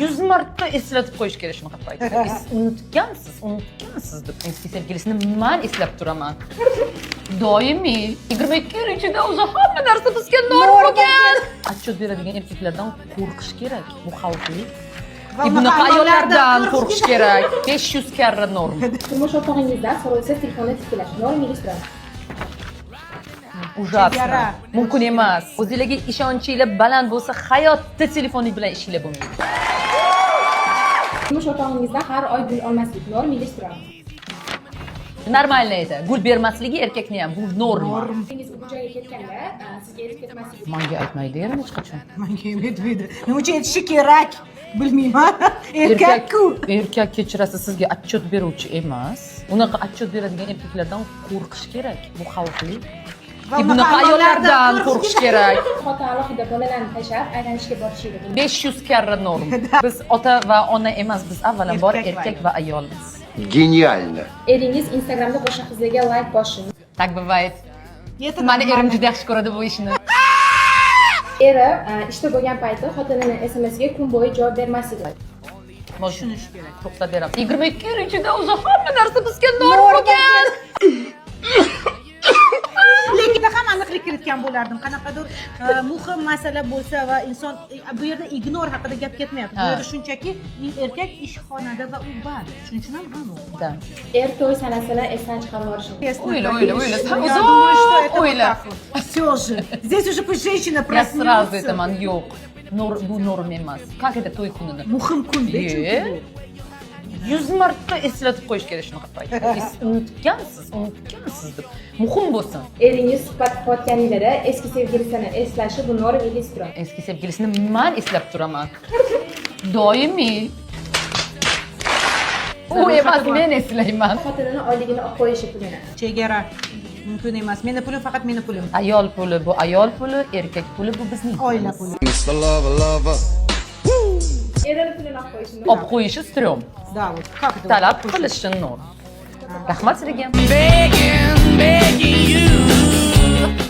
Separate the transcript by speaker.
Speaker 1: 100 marta eslatib qo'yish kerak shunaqa paytda. Unutgansiz deb eski sevgilisini men eslab turaman. Doimiy 22 yil ichida o'zi hamma narsa bizga norm bo'lgan. Отчет beradigan erkaklardan qo'rqish kerak. Bu xavfli. Bunaqa ayollardan qo'rqish kerak. 500 karra norm.
Speaker 2: Turmush o'rtog'ingizdan so'rovsiz telefonda tiklash norm illustrat.
Speaker 1: Ужасно. Mumkin emas. O'zingizga ishonchingiz baland bo'lsa, hayotda telefoningiz bilan ishinglar bo'lmaydi.
Speaker 2: Turmush o'rtog'ingizdan har oy gul olmaslik norm illustrat.
Speaker 1: Normalniy edi. Gul bermasligi erkakni ham bu norma.
Speaker 2: Siz u joyga ketganda sizga erib ketmaslik.
Speaker 1: Menga aytmaydi erim hech qachon.
Speaker 3: Menga aytmaydi. Nima uchun aytishi kerak? Bilmayman. Erkak-ku.
Speaker 1: Erkak kechirasiz sizga отчет beruvchi emas. Unaqa отчет beradigan erkaklardan qo'rqish kerak. Bu xavfli. Bunaqa ayollardan qo'rqish kerak.
Speaker 2: Xotin alohida bolalarni tashlab aylanishga borishingiz.
Speaker 1: 500 karra norm. Biz ota va ona emas, biz avvalambor erkak va ayolmiz.
Speaker 4: Geniально.
Speaker 2: Eringiz Instagramda boshqa qizlarga like bosing.
Speaker 1: Tak bывает. Mani erim juda yaxshi ko'radi bu ishni.
Speaker 2: Eri ishda bo'lgan payti xotinining SMS-ga kun bo'yi javob bermaslik.
Speaker 1: Tushunish kerak. To'xtab beramiz. 22 yil ichida o'zi hamma narsa bizga norm bo'lgan.
Speaker 3: Lekin ham aniqlik kiritgan bo'lardim. Qanaqadir muhim masala bo'lsa va inson bu yerda ignor haqida gap ketmayapti. Bu yerda shunchaki erkak ishxonada va u band. Shuning uchun ham
Speaker 1: Да.
Speaker 2: Er to'y sanasini esdan chiqarib yuborish.
Speaker 1: O'yla. O'yla.
Speaker 3: Всё же. Здесь уже пусть женщина
Speaker 1: Я сразу
Speaker 3: проснётся.
Speaker 1: aytaman, yo'q. Bu norm emas. Как это to'y kunini?
Speaker 3: Muhim kunda chunki bu.
Speaker 1: 100 marta eslatib qo'yish kerak shunaqa paytda. Unutgansiz deb. Muhim bo'lsin.
Speaker 2: Eringiz suhbat qilayotganingizda eski sevgilisini eslashi bu norm illustrat.
Speaker 1: Eski sevgilisini men eslab turaman. Doimiy. U emas, men eslayman.
Speaker 2: Xotinini oyligini olib qo'yishi pulini.
Speaker 3: Chegara mumkin emas. Meni pulim faqat meni pulim.
Speaker 1: Ayol puli bu ayol puli, erkak puli bu bizning.
Speaker 3: Oila puli.
Speaker 4: Mr. Lover.
Speaker 2: Erini pulini olib qo'yishi.
Speaker 1: Olib qo'yishi stryom.
Speaker 3: Да, вот как это?
Speaker 1: Talab qilishi norm. Rahmat sizga.
Speaker 5: begging you.